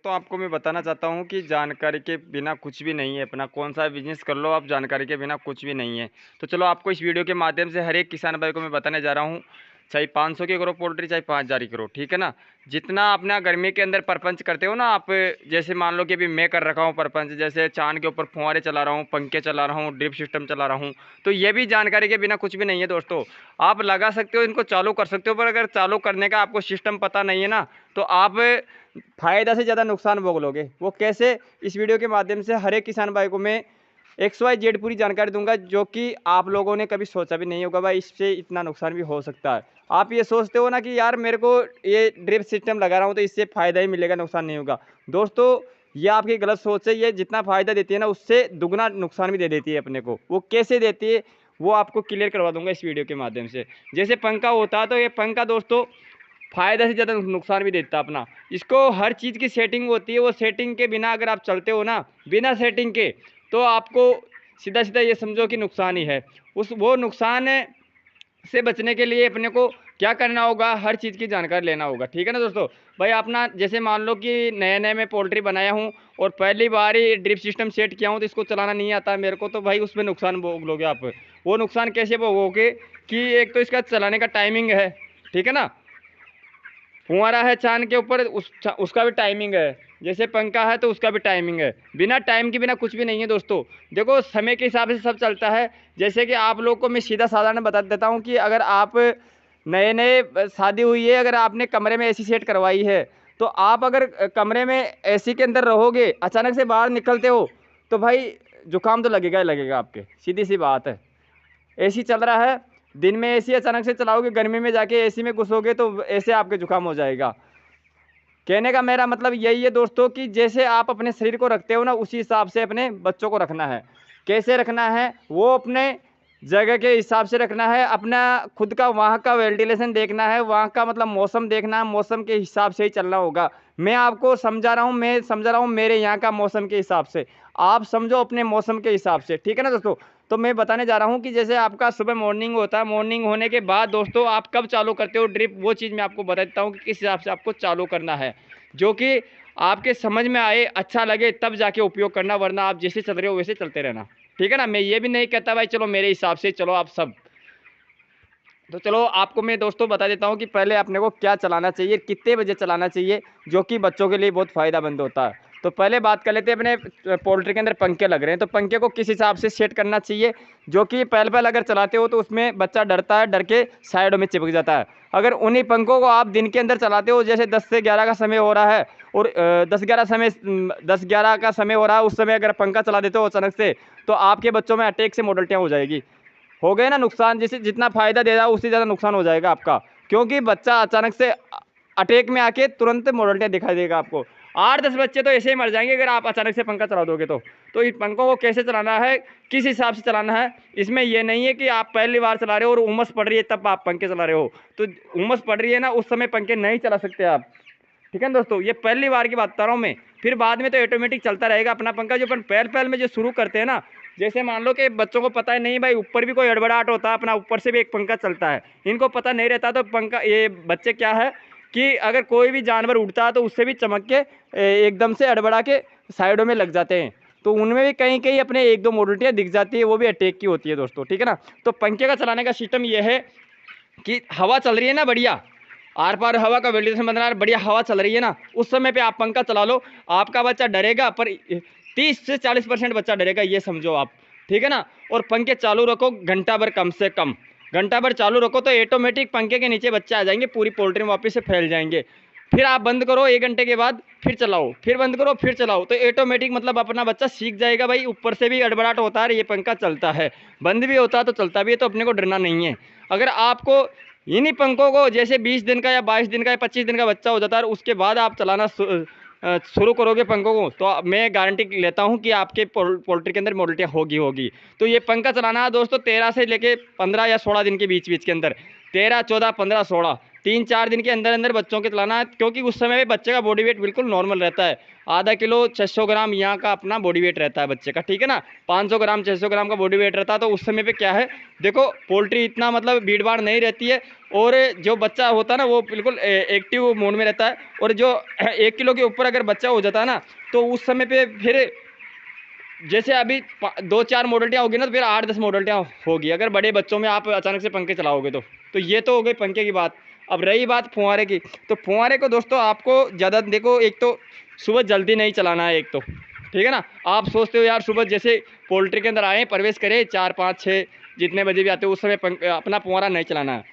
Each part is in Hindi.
दोस्तों आपको मैं बताना चाहता हूँ कि जानकारी के बिना कुछ भी नहीं है। अपना कौन सा बिज़नेस कर लो आप, जानकारी के बिना कुछ भी नहीं है। तो चलो आपको इस वीडियो के माध्यम से हर एक किसान भाई को मैं बताने जा रहा हूँ, चाहे 500 की करो पोल्ट्री, चाहे 5000 की करो, ठीक है ना। जितना अपना गर्मी के अंदर परपंच करते हो ना आप, जैसे मान लो कि अभी मैं कर रखा हूँ परपंच, जैसे चांद के ऊपर फुहारे चला रहा हूँ, पंखे चला रहा हूँ, ड्रिप सिस्टम चला रहा हूँ, तो ये भी जानकारी के बिना कुछ भी नहीं है दोस्तों। आप लगा सकते हो, इनको चालू कर सकते हो, पर अगर चालू करने का आपको सिस्टम पता नहीं है ना, तो आप फ़ायदा से ज़्यादा नुकसान भोग लोगे। वो कैसे, इस वीडियो के माध्यम से हर एक किसान भाई को मैं XYZ पूरी जानकारी दूंगा, जो कि आप लोगों ने कभी सोचा भी नहीं होगा भाई इससे इतना नुकसान भी हो सकता है। आप ये सोचते हो ना कि यार मेरे को ये ड्रिप सिस्टम लगा रहा हूँ तो इससे फ़ायदा ही मिलेगा, नुकसान नहीं होगा। दोस्तों ये आपकी गलत सोच है। ये जितना फ़ायदा देती है ना, उससे दुगना नुकसान भी दे देती है अपने को। वो कैसे देती है वो आपको क्लियर करवा दूंगा इस वीडियो के माध्यम से। जैसे पंखा होता है, तो ये पंखा दोस्तों फ़ायदा से ज़्यादा नुकसान भी देता है अपना। इसको हर चीज़ की सेटिंग होती है, वो सेटिंग के बिना अगर आप चलते हो ना, बिना सेटिंग के, तो आपको सीधा सीधा ये समझो कि नुकसान ही है। वो नुकसान से बचने के लिए अपने को क्या करना होगा, हर चीज़ की जानकारी लेना होगा, ठीक है ना दोस्तों। भाई अपना जैसे मान लो कि नए नए मैं पोल्ट्री बनाया हूँ और पहली बार ही ड्रिप सिस्टम सेट किया हूँ, तो इसको चलाना नहीं आता है मेरे को, तो भाई उसमें नुकसान भोग लोगे आप। वो नुकसान कैसे भोगोगे कि एक तो इसका चलाने का टाइमिंग है, ठीक है ना। फुहारा है चांद के ऊपर, उसका भी टाइमिंग है। जैसे पंखा है तो उसका भी टाइमिंग है। बिना टाइम के बिना कुछ भी नहीं है दोस्तों। देखो समय के हिसाब से सब चलता है। जैसे कि आप लोग को मैं सीधा साधारण बता देता हूँ कि अगर आप नए नए शादी हुई है, अगर आपने कमरे में AC सेट करवाई है, तो आप अगर कमरे में AC के अंदर रहोगे, अचानक से बाहर निकलते हो, तो भाई जुकाम तो लगेगा ही लगेगा आपके, सीधी सी बात है। AC चल रहा है, दिन में AC अचानक से चलाओगे, गर्मी में जाके AC में घुसोगे तो ऐसे आपके जुकाम हो जाएगा। कहने का मेरा मतलब यही है दोस्तों कि जैसे आप अपने शरीर को रखते हो ना, उसी हिसाब से अपने बच्चों को रखना है। कैसे रखना है, वो अपने जगह के हिसाब से रखना है। अपना खुद का वहाँ का वेंटिलेशन देखना है, वहाँ का मतलब मौसम देखना है, मौसम के हिसाब से ही चलना होगा। मैं आपको समझा रहा हूँ, मैं समझा रहा हूँ मेरे यहाँ का मौसम के हिसाब से, आप समझो अपने मौसम के हिसाब से, ठीक है ना दोस्तों। तो मैं बताने जा रहा हूँ कि जैसे आपका सुबह मॉर्निंग होता है, मॉर्निंग होने के बाद दोस्तों आप कब चालू करते हो ड्रिप, वो चीज़ मैं आपको बता देता हूँ कि किस हिसाब से आपको चालू करना है, जो कि आपके समझ में आए, अच्छा लगे, तब जाके उपयोग करना, वरना आप जैसे चल रहे हो वैसे चलते रहना, ठीक है ना। मैं ये भी नहीं कहता भाई चलो मेरे हिसाब से चलो आप सब। तो चलो आपको मैं दोस्तों बता देता हूँ कि पहले अपने को क्या चलाना चाहिए, कितने बजे चलाना चाहिए, जो कि बच्चों के लिए बहुत फ़ायदेमंद होता है। तो पहले बात कर लेते हैं, अपने पोल्ट्री के अंदर पंखे लग रहे हैं, तो पंखे को किस हिसाब से सेट करना चाहिए, जो कि पहले पहले अगर चलाते हो तो उसमें बच्चा डरता है, डर के साइडों में चिपक जाता है। अगर उन्हीं पंखों को आप दिन के अंदर चलाते हो, जैसे 10 से 11 का समय हो रहा है और 10-11 का समय हो रहा है, उस समय अगर पंखा चला देते हो अचानक से, तो आपके बच्चों में अटैक से मोडल्टियाँ हो जाएगी, हो गए ना नुकसान। जैसे जितना फायदा दे रहा है उससे ज़्यादा नुकसान हो जाएगा आपका, क्योंकि बच्चा अचानक से अटैक में आके तुरंत मोडल्टियाँ दिखाई देगा आपको। 8-10 बच्चे तो ऐसे ही मर जाएंगे अगर आप अचानक से पंखा चला दोगे तो इन पंखों को कैसे चलाना है, किस हिसाब से चलाना है, इसमें यह नहीं है कि आप पहली बार चला रहे हो और उमस पड़ रही है तब आप पंखे चला रहे हो। तो उमस पड़ रही है ना, उस समय पंखे नहीं चला सकते आप, ठीक है ना दोस्तों। ये पहली बार की बात बता रहा हूँ मैं, फिर बाद में तो ऑटोमेटिक चलता रहेगा अपना पंखा। जो अपन पहल पहल में जो शुरू करते हैं ना, जैसे मान लो कि बच्चों को पता है नहीं भाई ऊपर भी कोई हड़बड़ाहट होता है, अपना ऊपर से भी एक पंखा चलता है, इनको पता नहीं रहता, तो पंखा ये बच्चे क्या है कि अगर कोई भी जानवर उड़ता है तो उससे भी चमक के एकदम से हड़बड़ा के साइडों में लग जाते हैं, तो उनमें भी कहीं कहीं अपने 1-2 मोडल्टियाँ दिख जाती है, वो भी अटैक की होती है दोस्तों, ठीक है ना। तो पंखे का चलाने का सिस्टम ये है कि हवा चल रही है ना बढ़िया, आर पार हवा का वेंटिलेशन बन रहा है, बढ़िया हवा चल रही है ना, उस समय पे आप पंखा चला लो। आपका बच्चा डरेगा, पर 30 से 40% बच्चा डरेगा, ये समझो आप, ठीक है ना। और पंखे चालू रखो घंटा भर, कम से कम घंटा भर चालू रखो, तो ऑटोमेटिक पंखे के नीचे बच्चे आ जाएंगे, पूरी पोल्ट्री में वापस से फैल जाएंगे। फिर आप बंद करो 1 घंटे के बाद, फिर चलाओ, फिर बंद करो, फिर चलाओ, तो ऑटोमेटिक मतलब अपना बच्चा सीख जाएगा भाई ऊपर से भी अड़बड़ाहट होता है, ये पंखा चलता है, बंद भी होता है तो चलता भी है, तो अपने को डरना नहीं है। अगर आपको इन्हीं पंखों को जैसे 20 दिन का या 22 दिन का या 25 दिन का बच्चा हो जाता है और उसके बाद आप चलाना शुरू करोगे पंखों को, तो मैं गारंटी लेता हूं कि आपके पोल्ट्री के अंदर मोडल्टियाँ होगी। तो ये पंखा चलाना है दोस्तों 13 से लेके 15 या 16 दिन के बीच बीच के अंदर, 13, 14, 15, 16 3-4 दिन के अंदर अंदर बच्चों के चलाना है, क्योंकि उस समय पे बच्चे का बॉडी वेट बिल्कुल नॉर्मल रहता है। आधा किलो 600 ग्राम यहाँ का अपना बॉडी वेट रहता है बच्चे का, ठीक है ना। 500 ग्राम 600 ग्राम का बॉडी वेट रहता है। तो उस समय पे क्या है, देखो पोल्ट्री इतना मतलब भीड़ भाड़ नहीं रहती है, और जो बच्चा होता है ना वो बिल्कुल एक्टिव मोड में रहता है। और जो 1 किलो के ऊपर अगर बच्चा हो जाता है ना, तो उस समय पे फिर जैसे अभी 2-4 मॉडल्टियाँ होगी ना, तो फिर 8-10 मॉडल्टियाँ होगी अगर बड़े बच्चों में आप अचानक से पंखे चलाओगे तो ये तो हो गई पंखे की बात। अब रही बात फुहारे की, तो फुहारे को दोस्तों आपको ज़्यादा देखो, एक तो सुबह जल्दी नहीं चलाना है एक तो, ठीक है ना। आप सोचते हो यार सुबह जैसे पोल्ट्री के अंदर आए, प्रवेश करें 4-5-6 जितने बजे भी आते हो, उस समय अपना फुहारा नहीं चलाना है।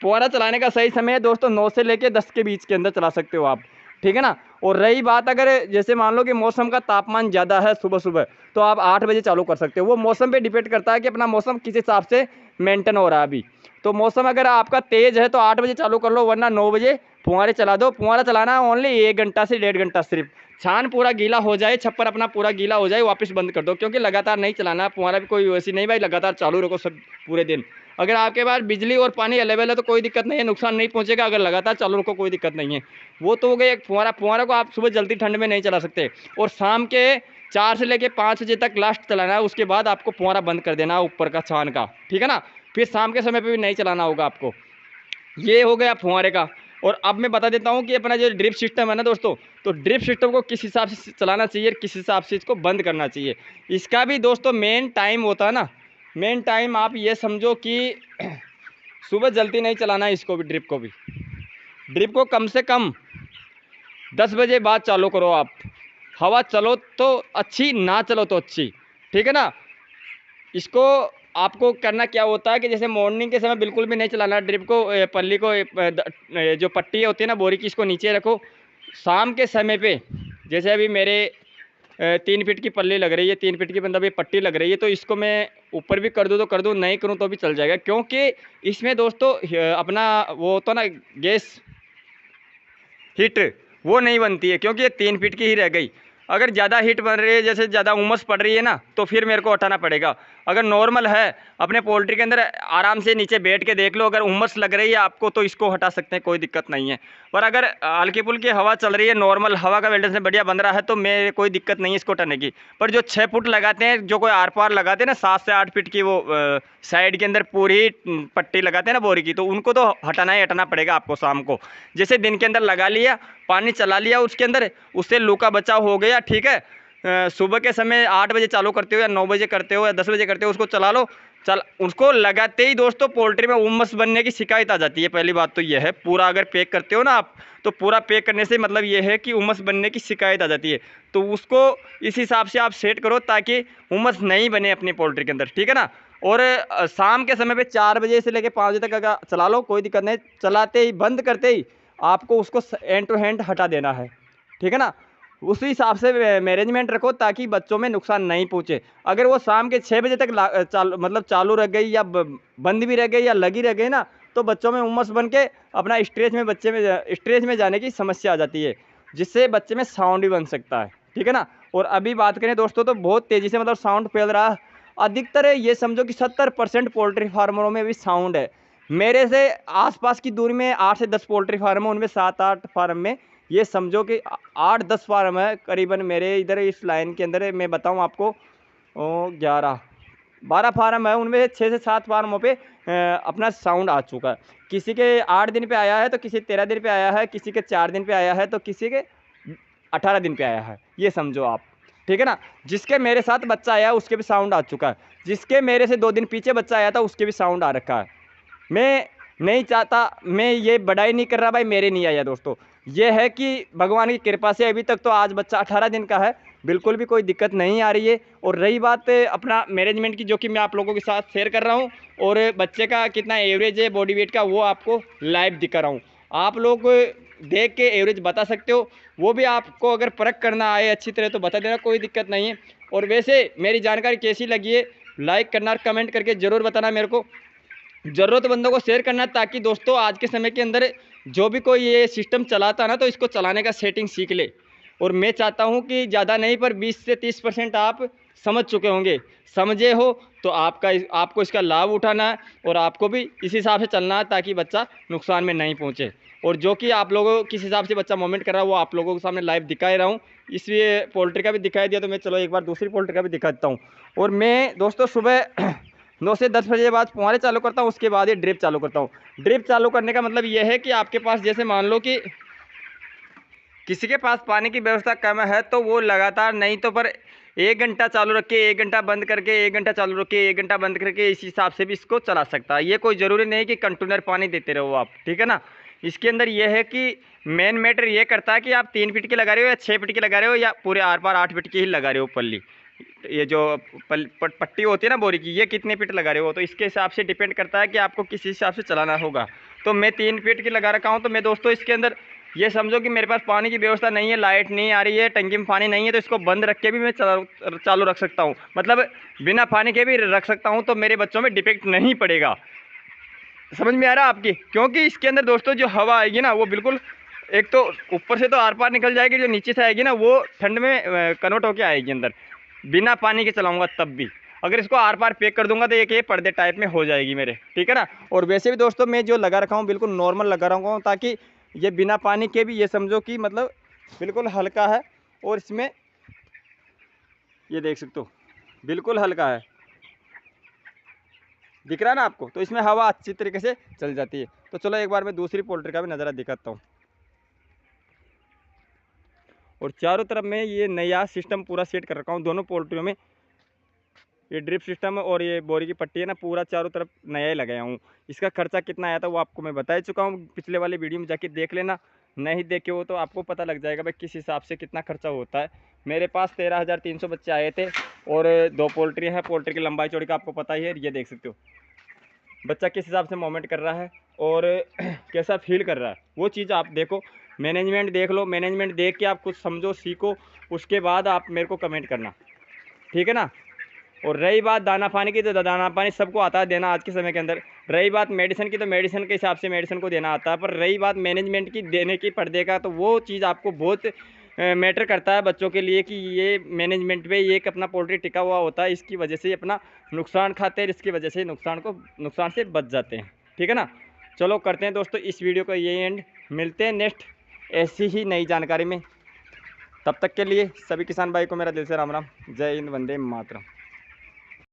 फुहारा चलाने का सही समय है दोस्तों 9 से लेकर 10 के बीच के अंदर चला सकते हो आप, ठीक है ना। और रही बात अगर जैसे मान लो कि मौसम का तापमान ज़्यादा है सुबह सुबह, तो आप 8 बजे चालू कर सकते हो। वो मौसम पे डिपेंड करता है कि अपना मौसम किस हिसाब से मेंटेन हो रहा है अभी। तो मौसम अगर आपका तेज़ है तो 8 बजे चालू कर लो, वरना 9 बजे फुहारे चला दो। फुहारा चलाना ओनली 1 घंटा से 1.5 घंटा सिर्फ। छान पूरा गीला हो जाए, छप्पर अपना पूरा गीला हो जाए, वापस बंद कर दो, क्योंकि लगातार नहीं चलाना फुहारा भी। कोई वैसी नहीं भाई लगातार चालू रखो सब पूरे दिन। अगर आपके पास बिजली और पानी अवेलेबल है तो कोई दिक्कत नहीं है, नुकसान नहीं पहुंचेगा। अगर लगातार चालू रखो कोई दिक्कत नहीं है। वो तो हो गई एक फुहारा। फुहारा को आप सुबह जल्दी ठंड में नहीं चला सकते, और शाम के 4 से लेकर 5 बजे तक लास्ट चलाना है। उसके बाद आपको फुहारा बंद कर देना है ऊपर का छान का, ठीक है ना। फिर शाम के समय पर भी नहीं चलाना होगा आपको। ये हो गया फुहारे का। और अब मैं बता देता हूँ कि अपना जो ड्रिप सिस्टम है ना दोस्तों, तो ड्रिप सिस्टम को किस हिसाब से चलाना चाहिए, किस हिसाब से इसको बंद करना चाहिए, इसका भी दोस्तों मेन टाइम होता है ना। मेन टाइम आप ये समझो कि सुबह जल्दी नहीं चलाना है इसको भी, ड्रिप को भी। ड्रिप को कम से कम 10 बजे बाद चालू करो आप। हवा चलो तो अच्छी, ना चलो तो अच्छी, ठीक है ना। इसको आपको करना क्या होता है कि जैसे मॉर्निंग के समय बिल्कुल भी नहीं चलाना ड्रिप को, पल्ली को, जो पट्टी होती है ना बोरी की, इसको नीचे रखो। शाम के समय पे जैसे अभी मेरे 3 फीट की पल्ली लग रही है, 3 फीट की मतलब ये पट्टी लग रही है, तो इसको मैं ऊपर भी कर दूँ तो कर दूँ, नहीं करूँ तो भी चल जाएगा। क्योंकि इसमें दोस्तों अपना वो तो ना गैस हीट वो नहीं बनती है, क्योंकि ये 3 फीट की ही रह गई। अगर ज़्यादा हीट बन रही है, जैसे ज़्यादा उमस पड़ रही है ना, तो फिर मेरे को हटाना पड़ेगा। अगर नॉर्मल है, अपने पोल्ट्री के अंदर आराम से नीचे बैठ के देख लो, अगर उमस लग रही है आपको तो इसको हटा सकते हैं, कोई दिक्कत नहीं है। पर अगर हल्की फुल्की हवा चल रही है, नॉर्मल हवा का वेल्डेशन बढ़िया बन रहा है, तो मेरे कोई दिक्कत नहीं है इसको हटाने की। पर जो 6 फुट लगाते हैं, जो कोई आर पार लगाते हैं ना 7 से 8 फीट की, वो साइड के अंदर पूरी पट्टी लगाते हैं ना बोरी की, तो उनको तो हटाना ही हटाना पड़ेगा आपको। शाम को जैसे दिन के अंदर लगा लिया, पानी चला लिया उसके अंदर, उससे लू का बचाव हो गया, ठीक है। सुबह के समय 8 बजे चालू करते हो या 9 बजे करते हो या 10 बजे करते हो, उसको चला लो। उसको लगाते ही दोस्तों पोल्ट्री में उमस बनने की शिकायत आ जाती है। पहली बात तो यह है, पूरा अगर पैक करते हो ना आप, तो पूरा पैक करने से मतलब ये है कि उमस बनने की शिकायत आ जाती है। तो उसको इस हिसाब से आप सेट करो ताकि उमस नहीं बने अपनी पोल्ट्री के अंदर, ठीक है ना। और शाम के समय पे 4 बजे से लेकर 5 बजे तक अगर चला लो कोई दिक्कत नहीं। चलाते ही बंद करते ही आपको उसको एंड टू हैंड हटा देना है, ठीक है ना। उसी हिसाब से मैनेजमेंट रखो ताकि बच्चों में नुकसान नहीं पहुंचे। अगर वो शाम के 6 बजे तक मतलब चालू रह गई या बंद भी रह गई या लगी रह गई ना, तो बच्चों में उमस बन के अपना स्ट्रेस में जाने की समस्या आ जाती है, जिससे बच्चे में साउंड भी बन सकता है, ठीक है ना। और अभी बात करें दोस्तों तो बहुत तेज़ी से मतलब साउंड फैल रहा है। अधिकतर ये समझो कि 70% पोल्ट्री फार्मरों में भी साउंड है। मेरे से आसपास की दूरी में 8 से 10 पोल्ट्री फार्म है, उनमें 7-8 फार्म में ये समझो कि 8-10 फार्म है करीबन मेरे इधर इस लाइन के अंदर। मैं बताऊं आपको 11-12 फार्म है, उनमें 6 से 7 फार्मों पे अपना साउंड आ चुका है। किसी के 8 दिन पे आया है, तो किसी 13 दिन पे आया है, किसी के 4 दिन पे आया है, तो किसी के 18 दिन पे आया है, ये समझो आप, ठीक है ना। जिसके मेरे साथ बच्चा आया उसके भी साउंड आ चुका है, जिसके मेरे से 2 दिन पीछे बच्चा आया था उसके भी साउंड आ रखा है। मैं नहीं चाहता, मैं ये बढ़ाई नहीं कर रहा भाई मेरे नहीं आया दोस्तों, ये है कि भगवान की कृपा से अभी तक तो आज बच्चा 18 दिन का है, बिल्कुल भी कोई दिक्कत नहीं आ रही है। और रही बात अपना मैनेजमेंट की, जो कि मैं आप लोगों के साथ शेयर कर रहा हूँ, और बच्चे का कितना एवरेज है बॉडी वेट का वो आपको लाइव दिखा रहा हूँ। आप लोग देख के एवरेज बता सकते हो, वो भी आपको अगर परख करना आए अच्छी तरह तो बता देना, कोई दिक्कत नहीं है। और वैसे मेरी जानकारी कैसी लगी है लाइक करना और कमेंट करके ज़रूर बताना मेरे को, ज़रूरतमंदों को शेयर करना, ताकि दोस्तों आज के समय के अंदर जो भी कोई ये सिस्टम चलाता ना, तो इसको चलाने का सेटिंग सीख ले। और मैं चाहता हूँ कि ज़्यादा नहीं पर 20 से 30% आप समझ चुके होंगे। समझे हो तो आपको इसका लाभ उठाना है और आपको भी इस हिसाब से चलना है ताकि बच्चा नुकसान में नहीं पहुंचे। और जो कि आप लोगों किस हिसाब से बच्चा मूवमेंट कर रहा है वो आप लोगों के सामने लाइव दिखा ही रहा हूँ। इसलिए पोल्ट्री का भी दिखाई दिया तो मैं चलो एक बार दूसरी पोल्ट्री का भी दिखा देता हूँ। और मैं दोस्तों सुबह 9 से 10 बजे बाद फुहारे चालू करता हूँ, उसके बाद ये ड्रिप चालू करता हूँ। ड्रिप चालू करने का मतलब ये है कि आपके पास जैसे मान लो कि किसी के पास पानी की व्यवस्था कम है तो वो लगातार नहीं तो पर 1 घंटा चालू रख के 1 घंटा बंद करके 1 घंटा चालू रख के 1 घंटा बंद करके इस हिसाब से भी इसको चला सकता है। ये कोई ज़रूरी नहीं कि कंटिन्यूअर पानी देते रहो आप, ठीक है ना। इसके अंदर ये है कि मेन मैटर ये करता है कि आप 3 फीट की लगा रहे हो या 6 फीट की लगा रहे हो या पूरे आर पार 8 फीट की ही लगा रहे हो पल्ली। ये जो पट्टी होती है ना बोरी की, ये कितने फीट लगा रहे हो तो इसके हिसाब से डिपेंड करता है कि आपको किस हिसाब से चलाना होगा। तो मैं 3 फीट की लगा रखा हूँ। तो मैं दोस्तों इसके अंदर ये समझो कि मेरे पास पानी की व्यवस्था नहीं है, लाइट नहीं आ रही है, टंकी में पानी नहीं है, तो इसको बंद रख के भी मैं चालू रख सकता हूँ, मतलब बिना पानी के भी रख सकता हूँ। तो मेरे बच्चों में डिफेक्ट नहीं पड़ेगा। समझ में आ रहा है आपकी? क्योंकि इसके अंदर दोस्तों जो हवा आएगी ना वो बिल्कुल एक तो ऊपर से तो आर पार निकल जाएगी, जो नीचे से आएगी ना वो ठंड में कन्वर्ट होकर आएगी अंदर। बिना पानी के चलाऊंगा तब भी, अगर इसको आर पार पैक कर दूंगा तो एक ये पर्दे टाइप में हो जाएगी मेरे, ठीक है ना। और वैसे भी दोस्तों मैं जो लगा रखा हूँ बिल्कुल नॉर्मल लगा रखा हूँ ताकि ये बिना पानी के भी ये समझो कि मतलब बिल्कुल हल्का है। और इसमें ये देख सकते हो बिल्कुल हल्का है, दिख रहा है ना आपको। तो इसमें हवा अच्छी तरीके से चल जाती है। तो चलो एक बार मैं दूसरी पोल्ट्री का भी नज़ारा दिखाता हूँ। और चारों तरफ मैं ये नया सिस्टम पूरा सेट कर रखा हूँ दोनों पोल्ट्रियों में। ये ड्रिप सिस्टम और ये बोरी की पट्टी है ना पूरा चारों तरफ नया ही लगाया हूँ। इसका खर्चा कितना आया था वो आपको मैं बता ही चुका हूँ, पिछले वाले वीडियो में जाके देख लेना। नहीं देखे हो तो आपको पता लग जाएगा भाई किस हिसाब से कितना खर्चा होता है। मेरे पास 13,300 बच्चे आए थे और 2 पोल्ट्री है। पोल्ट्री की लंबाई चौड़ी का आपको पता ही है, ये देख सकते हो बच्चा किस हिसाब से मूवमेंट कर रहा है और कैसा फील कर रहा है, वो चीज़ आप देखो। मैनेजमेंट देख लो, मैनेजमेंट देख के आप कुछ समझो सीखो, उसके बाद आप मेरे को कमेंट करना, ठीक है ना। और रही बात दाना पानी की, तो दाना पानी सबको आता है देना आज के समय के अंदर। रही बात मेडिसिन की, तो मेडिसिन के हिसाब से मेडिसिन को देना आता है। पर रही बात मैनेजमेंट की देने की पर्दे का, तो वो चीज़ आपको बहुत मैटर करता है बच्चों के लिए कि ये मैनेजमेंट पे ये एक अपना पोल्ट्री टिका हुआ होता है, इसकी वजह से अपना नुकसान खाते हैं, इसकी वजह से नुकसान से बच जाते हैं, ठीक है ना। चलो करते हैं दोस्तों इस वीडियो का ये एंड, मिलते हैं नेक्स्ट ऐसी ही नई जानकारी में। तब तक के लिए सभी किसान भाई को मेरा दिल से राम राम। जय हिंद, वंदे मातरम।